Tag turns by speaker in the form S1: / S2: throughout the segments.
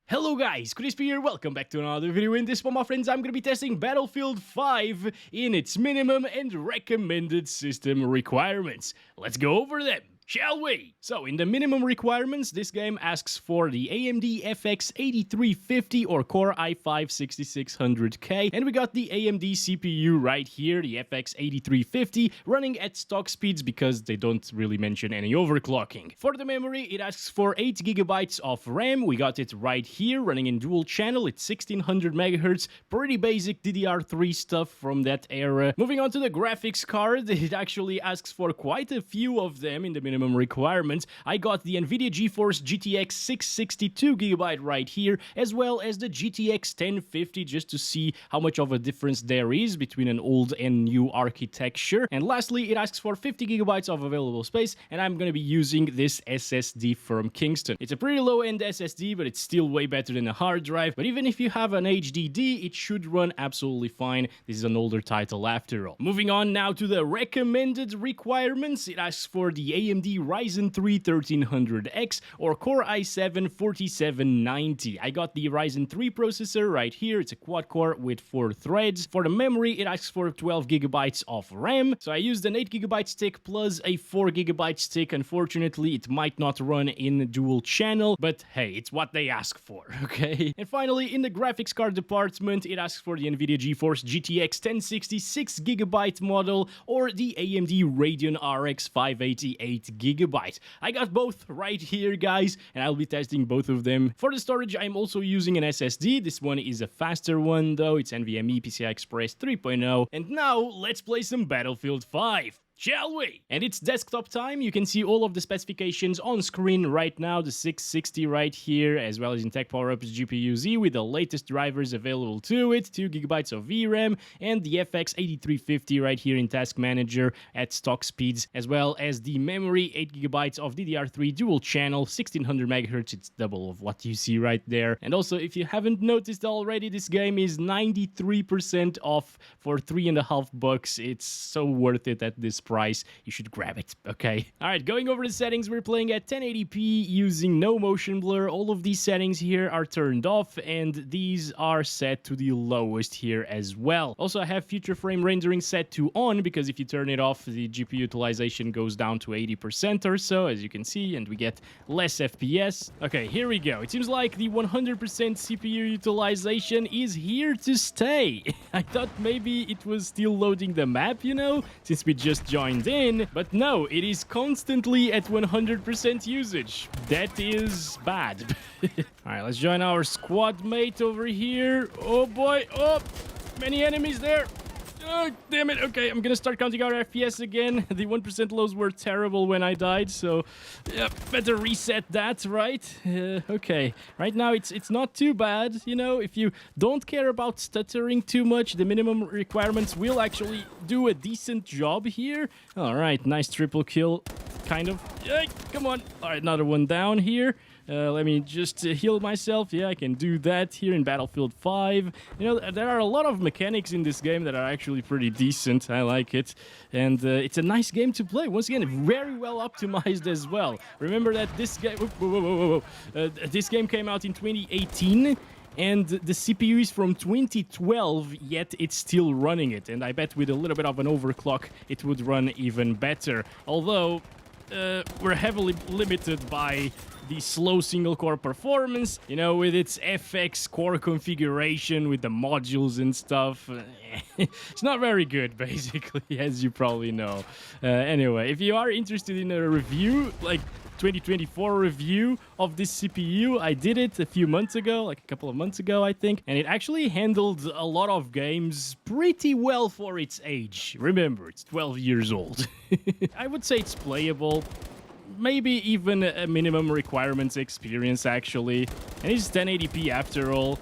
S1: Hello guys, Crispy here, welcome back to another video. In this one, my friends, I'm gonna be testing Battlefield 5 in its minimum and recommended system requirements. Let's go over them, shall we? So, in the minimum requirements, this game asks for the AMD FX 8350 or Core i5 6600K, and we got the AMD CPU right here, the FX 8350, running at stock speeds because they don't really mention any overclocking. For the memory, it asks for 8GB of RAM. We got it right here, running in dual channel. It's 1600 MHz, pretty basic DDR3 stuff from that era. Moving on to the graphics card, it actually asks for quite a few of them in the minimum requirements. I got the Nvidia GeForce GTX 662GB right here, as well as the GTX 1050, just to see how much of a difference there is between an old and new architecture. And lastly, it asks for 50GB of available space, and I'm going to be using this SSD from Kingston. It's a pretty low-end SSD, but it's still way better than a hard drive. But even if you have an HDD, it should run absolutely fine. This is an older title after all. Moving on now to the recommended requirements. It asks for the AMD Ryzen 3 1300X or Core i7 4790. I got the Ryzen 3 processor right here. It's a quad core with 4 threads. For the memory, it asks for 12GB of RAM. So I used an 8GB stick plus a 4GB stick. Unfortunately, it might not run in dual channel, but hey, it's what they ask for, okay? And finally, in the graphics card department, it asks for the Nvidia GeForce GTX 1060 6GB model or the AMD Radeon RX 580 8GB. I got both right here, guys, and I'll be testing both of them. For the storage, I'm also using an SSD. This one is a faster one, though. It's nvme PCI Express 3.0. And now, let's play some Battlefield 5. Shall we? And it's desktop time. You can see all of the specifications on screen right now. The 660 right here, as well as in Tech Power-Up's GPU-Z with the latest drivers available to it, 2GB of VRAM, and the FX 8350 right here in Task Manager at stock speeds, as well as the memory, 8GB of DDR3 dual channel, 1600 MHz. It's double of what you see right there. And also, if you haven't noticed already, this game is 93% off for $3.50. It's so worth it at this price. You should grab it, okay? All right, going over the settings, we're playing at 1080p using no motion blur. All of these settings here are turned off, and these are set to the lowest here as well. Also, I have future frame rendering set to on, because if you turn it off, the GPU utilization goes down to 80% or so, as you can see, and we get less FPS. Okay, here we go. It seems like the 100% CPU utilization is here to stay. I thought maybe it was still loading the map, you know, since we just joined in, but no, it is constantly at 100% usage. That is bad. Alright, let's join our squad mate over here. Oh boy, oh, many enemies there. Oh, damn it. Okay, I'm gonna start counting our FPS again. The 1% lows were terrible when I died, so yeah, better reset that, right? Okay, right now it's not too bad. You know, if you don't care about stuttering too much, the minimum requirements will actually do a decent job here. All right, nice triple kill, kind of. Yay, come on. All right, another one down here. Let me just heal myself. Yeah, I can do that here in Battlefield 5. You know, there are a lot of mechanics in this game that are actually pretty decent. I like it. And it's a nice game to play. Once again, very well optimized as well. Remember that this game... this game came out in 2018. And the CPU is from 2012, yet it's still running it. And I bet with a little bit of an overclock, it would run even better. Although, we're heavily limited by the slow single-core performance, you know, with its FX core configuration, with the modules and stuff. It's not very good, basically, as you probably know. Anyway, if you are interested in a review, like 2024 review of this CPU, I did it a few months ago, like a couple of months ago, I think, and it actually handled a lot of games pretty well for its age. Remember, it's 12 years old. I would say it's playable. Maybe even a minimum requirements experience, actually. And it's 1080p after all.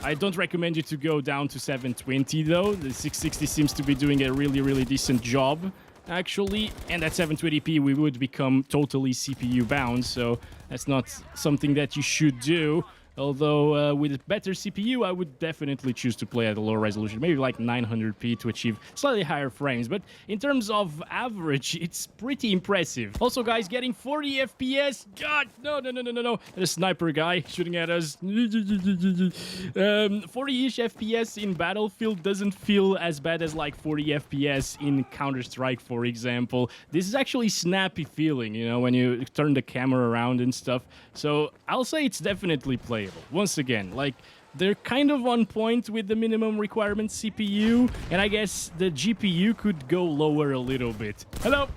S1: I don't recommend you to go down to 720, though. The 660 seems to be doing a really decent job, actually. And at 720p, we would become totally CPU bound, so that's not something that you should do. Although with a better CPU, I would definitely choose to play at a lower resolution, maybe like 900p to achieve slightly higher frames. But in terms of average, it's pretty impressive. Also, guys, getting 40 FPS. God, no. A sniper guy shooting at us. 40-ish FPS in Battlefield doesn't feel as bad as like 40 FPS in Counter-Strike, for example. This is actually snappy feeling, you know, when you turn the camera around and stuff. So I'll say it's definitely playable. Once again, like, they're kind of on point with the minimum requirement CPU, and I guess the GPU could go lower a little bit. Hello?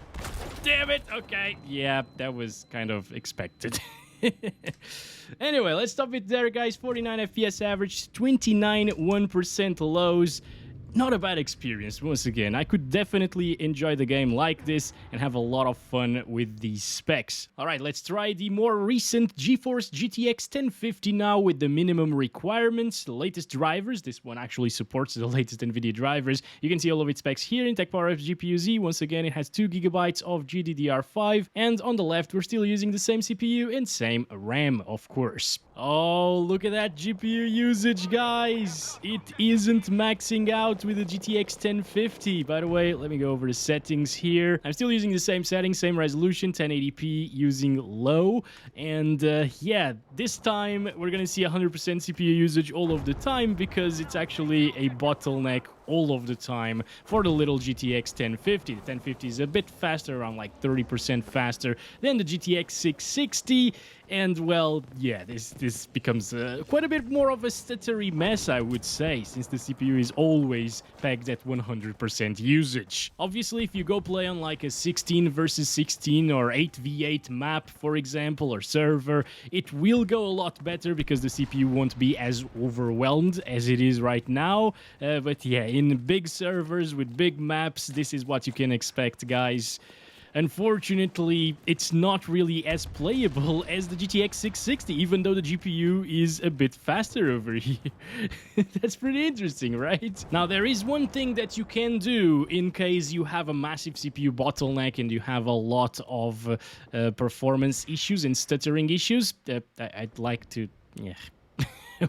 S1: Damn it! Okay. Yeah, that was kind of expected. Anyway, let's stop it there, guys. 49 FPS average, 29 1% lows. Not a bad experience, once again. I could definitely enjoy the game like this and have a lot of fun with these specs. Alright, let's try the more recent GeForce GTX 1050 now with the minimum requirements, the latest drivers. This one actually supports the latest Nvidia drivers. You can see all of its specs here in TechPowerF GPU-Z. Once again, it has 2 GB of GDDR5, and on the left, we're still using the same CPU and same RAM, of course. Oh, look at that GPU usage, guys! It isn't maxing out with the GTX 1050. By the way, let me go over the settings here. I'm still using the same settings, same resolution, 1080p, using low. And yeah, this time we're gonna see 100% CPU usage all of the time because it's actually a bottleneck all of the time for the little GTX 1050. The 1050 is a bit faster, around like 30% faster than the GTX 660. And well, yeah, this becomes quite a bit more of a stuttery mess, I would say, since the CPU is always pegged at 100% usage. Obviously, if you go play on like a 16 versus 16 or 8v8 map, for example, or server, it will go a lot better because the CPU won't be as overwhelmed as it is right now. But yeah, in big servers with big maps, this is what you can expect, guys. Unfortunately, it's not really as playable as the GTX 660, even though the GPU is a bit faster over here. That's pretty interesting, right? Now, there is one thing that you can do in case you have a massive CPU bottleneck and you have a lot of performance issues and stuttering issues. I'd like to... yeah.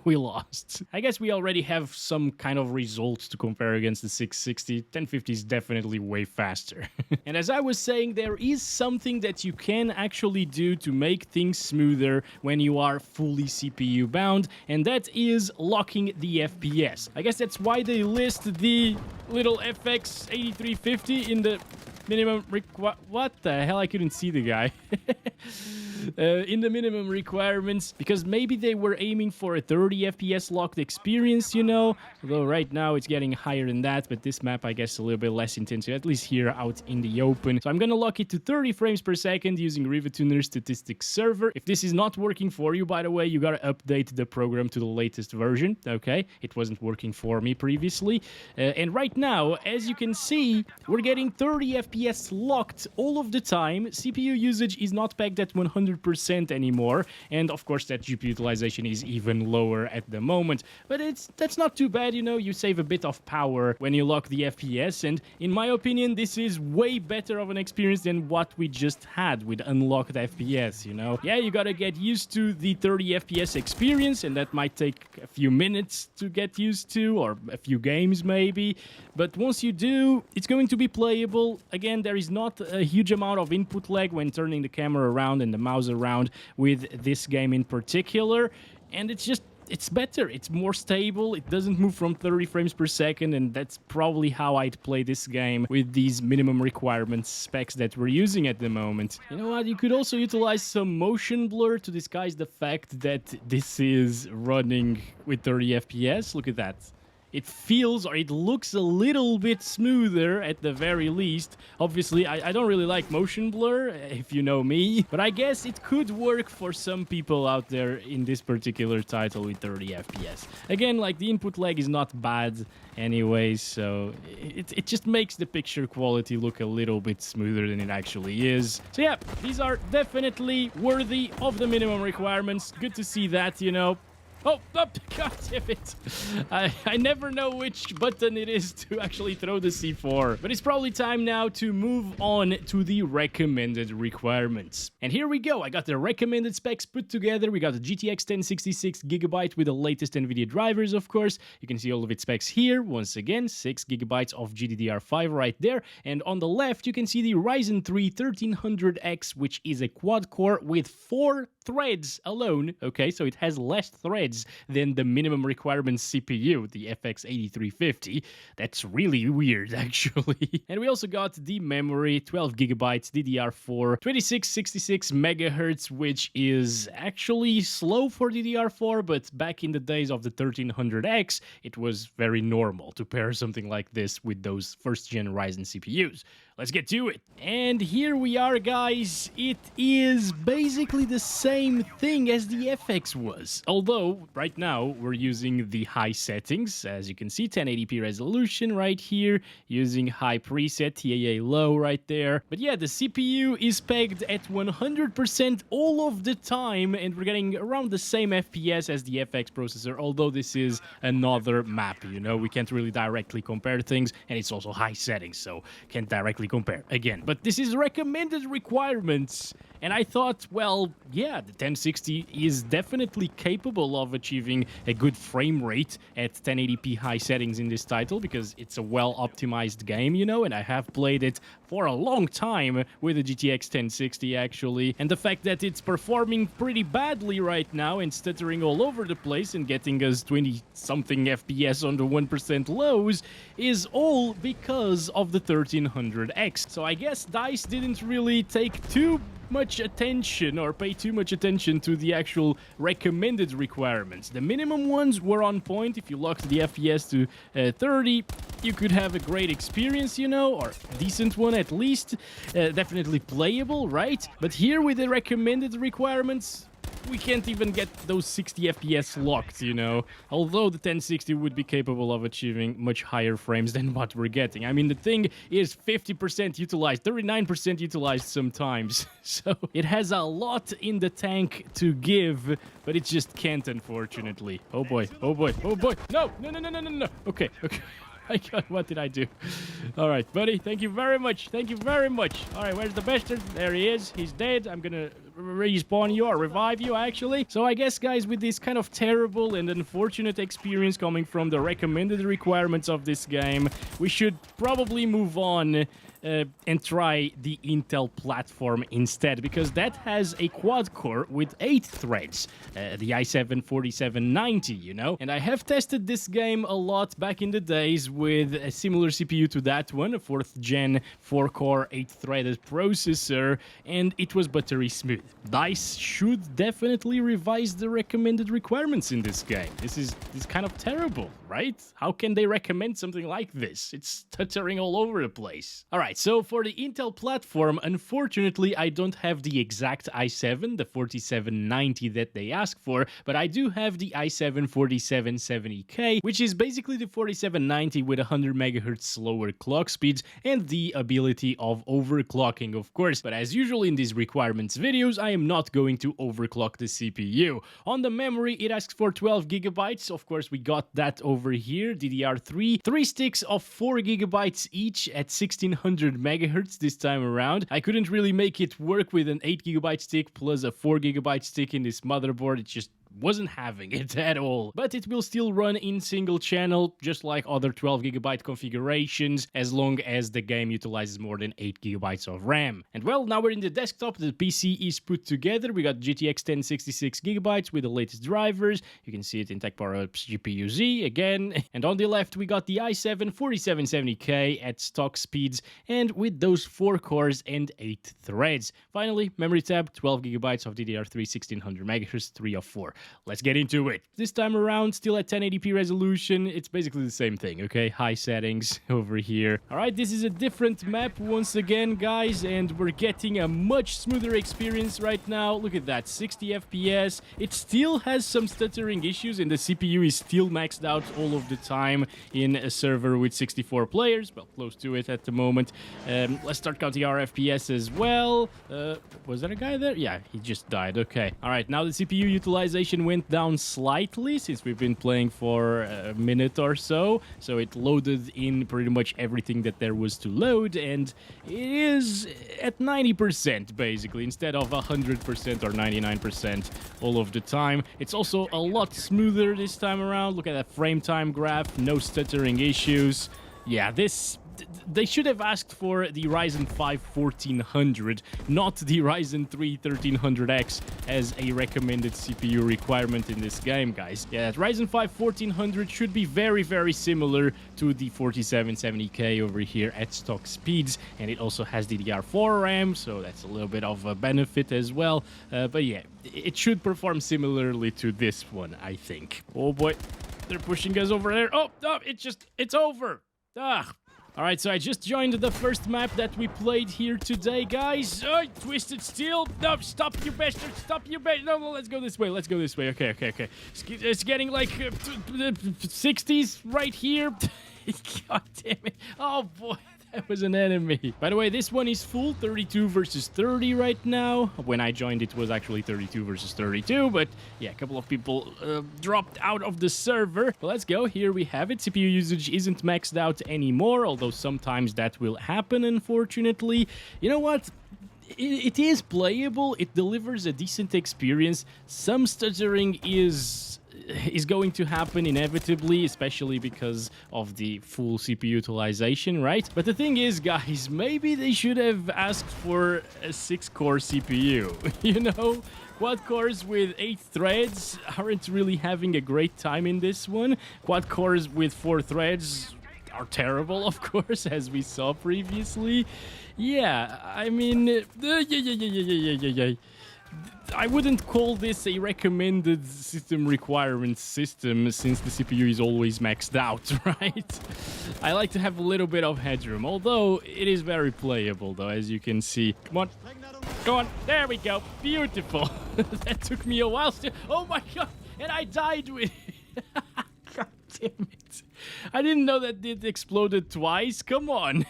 S1: We lost. I guess we already have some kind of results to compare against the 660. 1050 is definitely way faster. And as I was saying, there is something that you can actually do to make things smoother when you are fully CPU bound, and that is locking the FPS. I guess that's why they list the little FX 8350 in the minimum what the hell? I couldn't see the guy. In the minimum requirements, because maybe they were aiming for a 30 FPS locked experience, you know, although right now it's getting higher than that, but this map I guess a little bit less intensive, at least here out in the open. So I'm gonna lock it to 30 frames per second using RivaTuner Statistics Server. If this is not working for you, by the way, you gotta update the program to the latest version, okay? It wasn't working for me previously. And right now, as you can see, we're getting 30 FPS locked all of the time. CPU usage is not pegged at 100% anymore, and of course that GPU utilization is even lower at the moment, but that's not too bad, you know. You save a bit of power when you lock the FPS, and in my opinion this is way better of an experience than what we just had with unlocked FPS, you know. Yeah, you gotta get used to the 30 FPS experience, and that might take a few minutes to get used to, or a few games maybe, but once you do, it's going to be playable. Again, there is not a huge amount of input lag when turning the camera around and the mouse around with this game in particular, and it's better, it's more stable, it doesn't move from 30 frames per second, and that's probably how I'd play this game with these minimum requirements specs that we're using at the moment. You know what, you could also utilize some motion blur to disguise the fact that this is running with 30 FPS. Look at that. It feels, or it looks a little bit smoother at the very least. Obviously, I don't really like motion blur, if you know me, but I guess it could work for some people out there in this particular title with 30 FPS. Again, like, the input lag is not bad anyway, so it just makes the picture quality look a little bit smoother than it actually is. So yeah, these are definitely worthy of the minimum requirements. Good to see that, you know. Oh, God damn it. I never know which button it is to actually throw the C4. But it's probably time now to move on to the recommended requirements. And here we go. I got the recommended specs put together. We got the GTX 1066 Gigabyte with the latest Nvidia drivers, of course. You can see all of its specs here. Once again, 6 gigabytes of GDDR5 right there. And on the left, you can see the Ryzen 3 1300X, which is a quad-core with 4 threads alone. Okay, so it has less threads than the minimum requirement CPU, the FX 8350. That's really weird, actually. And we also got the memory, 12 gigabytes, DDR4, 2666 megahertz, which is actually slow for DDR4, but back in the days of the 1300X, it was very normal to pair something like this with those first-gen Ryzen CPUs. Let's get to it. And here we are, guys. It is basically the same thing as the FX was. Although, right now, we're using the high settings. As you can see, 1080p resolution right here, using high preset, TAA low right there. But yeah, the CPU is pegged at 100% all of the time, and we're getting around the same FPS as the FX processor, although this is another map, you know? We can't really directly compare things, and it's also high settings, so can't directly compare again. But this is recommended requirements, and I thought, well, yeah, the 1060 is definitely capable of achieving a good frame rate at 1080p high settings in this title, because it's a well-optimized game, you know, and I have played it for a long time with the GTX 1060, actually. And the fact that it's performing pretty badly right now and stuttering all over the place and getting us 20-something FPS on the 1% lows is all because of the 1300X. So I guess DICE didn't really take too much attention or pay too much attention to the actual recommended requirements. The minimum ones were on point. If you locked the FPS to 30, you could have a great experience, you know, or decent one at least. Definitely playable, right? But here with the recommended requirements, we can't even get those 60 FPS locked, you know, although the 1060 would be capable of achieving much higher frames than what we're getting. I mean, the thing is 50% utilized, 39% utilized sometimes, so it has a lot in the tank to give, but it just can't, unfortunately. Oh boy, oh boy, oh boy. No, no, no, no, no, no, no. Okay, okay. My God, what did I do? All right, buddy, thank you very much. Thank you very much. All right, where's the bastard? There he is. He's dead. I'm gonna respawn you or revive you, actually. So I guess, guys, with this kind of terrible and unfortunate experience coming from the recommended requirements of this game, we should probably move on and try the Intel platform instead, because that has a quad-core with 8 threads, the i7-4790, you know? And I have tested this game a lot back in the days with a similar CPU to that one, a 4th-gen 4-core 8-threaded processor, and it was buttery smooth. DICE should definitely revise the recommended requirements in this game. This is kind of terrible, right? How can they recommend something like this? It's stuttering all over the place. All right, so for the Intel platform, unfortunately, I don't have the exact i7, the 4790 that they ask for, but I do have the i7-4770K, which is basically the 4790 with 100 MHz slower clock speeds and the ability of overclocking, of course. But as usual in these requirements videos, I am not going to overclock the CPU. On the memory, it asks for 12 gigabytes. Of course, we got that over here, DDR3. 3 sticks of 4 gigabytes each at 1600 megahertz this time around. I couldn't really make it work with an 8 gigabyte stick plus a 4 gigabyte stick in this motherboard. It just wasn't having it at all. But it will still run in single channel, just like other 12 gigabyte configurations, as long as the game utilizes more than 8 gigabytes of RAM. And well, now we're in the desktop. The PC is put together. We got GTX 1066 gigabytes with the latest drivers. You can see it in Tech Power Up's GPU Z again. And on the left, we got the i7-4770K at stock speeds and with those 4 cores and 8 threads. Finally, memory tab, 12 gigabytes of DDR3, 1600 MHz, 3 of 4. Let's get into it. This time around, still at 1080p resolution. It's basically the same thing, okay? High settings over here. All right, this is a different map once again, guys, and we're getting a much smoother experience right now. Look at that, 60 FPS. It still has some stuttering issues, and the CPU is still maxed out all of the time in a server with 64 players. Well, close to it at the moment. Let's start counting our FPS as well. Was there a guy there? Yeah, he just died. Okay. All right, now the CPU utilization connection went down slightly since we've been playing for a minute or so. So it loaded in pretty much everything that there was to load, and it is at 90% basically instead of 100% or 99% all of the time. It's also a lot smoother this time around. Look at that frame time graph, no stuttering issues. Yeah, they should have asked for the Ryzen 5 1400, not the Ryzen 3 1300X as a recommended CPU requirement in this game, guys. Yeah, that Ryzen 5 1400 should be very, very similar to the 4770K over here at stock speeds, and it also has DDR4 RAM, so that's a little bit of a benefit as well. But yeah, it should perform similarly to this one, I think. Oh boy, they're pushing us over there. Oh, it's over. Alright, so I just joined the first map that we played here today, guys. Oh, Twisted Steel. No, stop, you bastard. Stop, you bastard. No, let's go this way. Let's go this way. Okay. It's getting like 60s right here. God damn it. Oh, boy. That was an enemy. By the way, this one is full 32 versus 30 right now. When I joined, it was actually 32 versus 32, but yeah, a couple of people dropped out of the server. But let's go. Here we have it. CPU usage isn't maxed out anymore, although sometimes that will happen, unfortunately. You know what? It is playable. It delivers a decent experience. Some stuttering is going to happen inevitably, especially because of the full CPU utilization, right? But the thing is, guys, maybe they should have asked for a 6-core CPU. You know, quad cores with 8 threads aren't really having a great time in this one. Quad cores with 4 threads are terrible, of course, as we saw previously. Yeah, I mean, I wouldn't call this a recommended system requirement system since the CPU is always maxed out, right? I like to have a little bit of headroom, although it is very playable, though, as you can see. Come on. Go on. There we go. Beautiful. That took me a while still. Oh my god. And I died with it. God damn it. I didn't know that it exploded twice. Come on.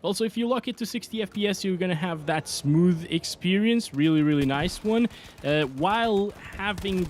S1: Also, if you lock it to 60 FPS, you're gonna have that smooth experience, really nice one, while having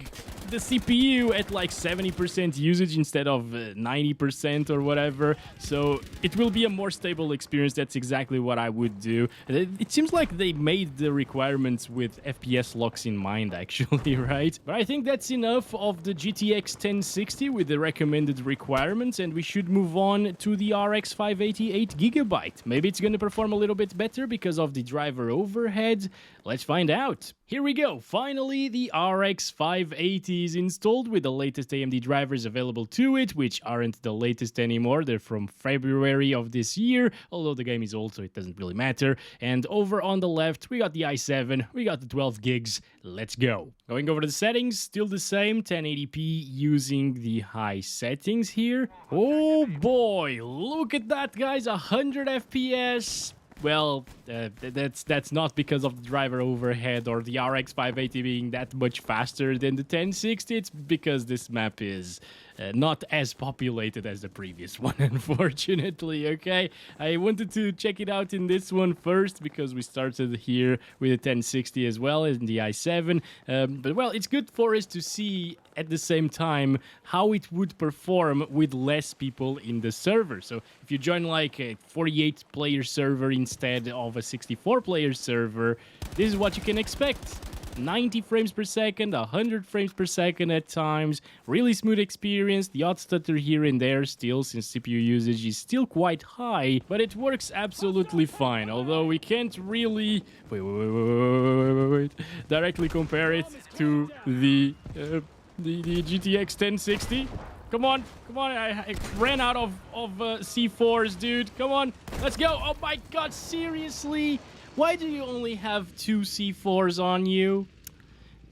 S1: the CPU at like 70% usage instead of 90% or whatever. So it will be a more stable experience. That's exactly what I would do. It seems like they made the requirements with FPS locks in mind, actually, right? But I think that's enough of the GTX 1060 with the recommended requirements, and we should move on to the RX 588 Gigabyte. Maybe it's going to perform a little bit better because of the driver overhead. Let's find out. Here we go. Finally, the RX 580 is installed with the latest AMD drivers available to it, which aren't the latest anymore. They're from February of this year, although the game is old, so it doesn't really matter. And over on the left, we got the i7, we got the 12 gigs. Let's go. Going over the settings, still the same, 1080p using the high settings here. Oh boy, look at that, guys, 100 FPS. Well, that's not because of the driver overhead or the RX 580 being that much faster than the 1060. It's because this map is not as populated as the previous one, unfortunately, okay? I wanted to check it out in this one first because we started here with the 1060 as well as in the i7. But, well, it's good for us to see at the same time how it would perform with less people in the server. So if you join like a 48-player server instead of a 64-player server, this is what you can expect. 90 frames per second, 100 frames per second at times, really smooth experience, the odd stutter here and there still since CPU usage is still quite high, but it works absolutely fine, although we can't really directly compare it to the GTX 1060. Come on, I ran out of C4s, dude. Come on, let's go. Oh my god, seriously? Why do you only have 2 C4s on you?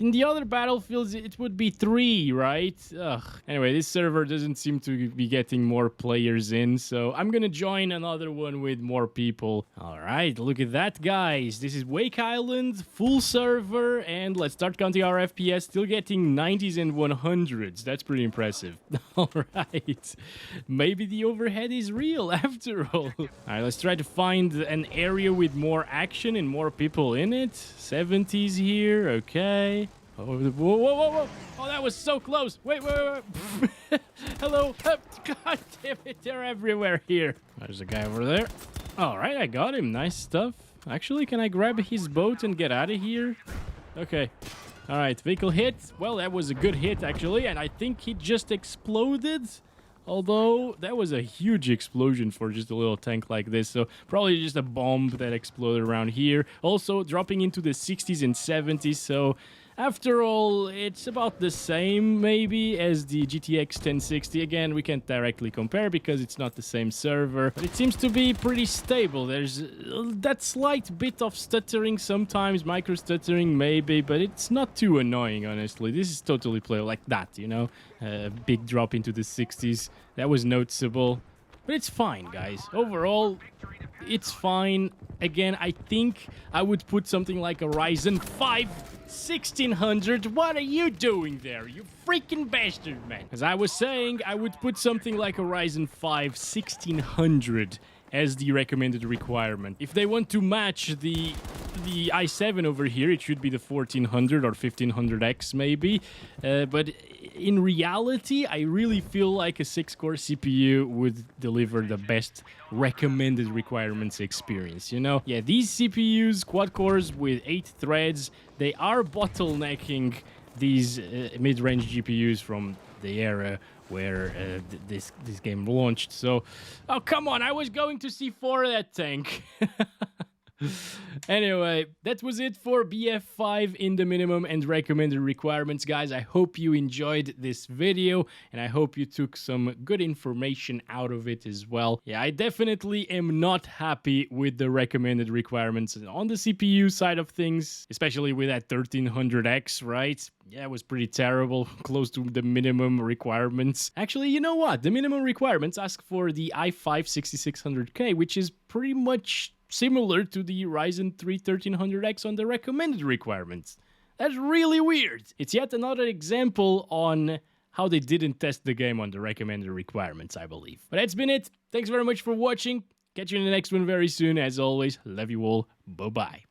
S1: In the other battlefields, it would be 3, right? Ugh. Anyway, this server doesn't seem to be getting more players in, so I'm gonna join another one with more people. Alright, look at that, guys. This is Wake Island, full server, and let's start counting our FPS. Still getting 90s and 100s. That's pretty impressive. Alright. Maybe the overhead is real, after all. Alright, let's try to find an area with more action and more people in it. 70s here, okay. Oh, whoa, whoa, whoa, whoa. Oh, that was so close. Wait, wait, wait. Hello. God damn it. They're everywhere here. There's a guy over there. All right, I got him. Nice stuff. Actually, can I grab his boat and get out of here? Okay. All right, vehicle hit. Well, that was a good hit, actually. And I think he just exploded. Although, that was a huge explosion for just a little tank like this. So, probably just a bomb that exploded around here. Also, dropping into the 60s and 70s. So, after all, it's about the same, maybe, as the GTX 1060. Again, we can't directly compare because it's not the same server. But it seems to be pretty stable. There's that slight bit of stuttering sometimes, micro-stuttering maybe, but it's not too annoying, honestly. This is totally playable like that, you know? Big drop into the 60s. That was noticeable. But it's fine, guys. Overall, it's fine. Again, I think I would put something like a Ryzen 5 1600. What are you doing there, you freaking bastard, man? As I was saying, I would put something like a Ryzen 5 1600 as the recommended requirement. If they want to match the i7 over here, it should be the 1400 or 1500X maybe. But in reality, I really feel like a 6-core CPU would deliver the best recommended requirements experience, you know? Yeah, these CPUs, quad cores with 8 threads, they are bottlenecking these mid-range GPUs from the era where this game launched. So, oh, come on, I was going to C4 that tank. Anyway, that was it for BF5 in the minimum and recommended requirements, guys. I hope you enjoyed this video, and I hope you took some good information out of it as well. Yeah, I definitely am not happy with the recommended requirements on the CPU side of things, especially with that 1300X, right? Yeah, it was pretty terrible, close to the minimum requirements. Actually, you know what? The minimum requirements ask for the i5 6600K, which is pretty much similar to the Ryzen 3 1300X on the recommended requirements. That's really weird. It's yet another example on how they didn't test the game on the recommended requirements, I believe. But that's been it. Thanks very much for watching. Catch you in the next one very soon. As always, love you all. Bye-bye.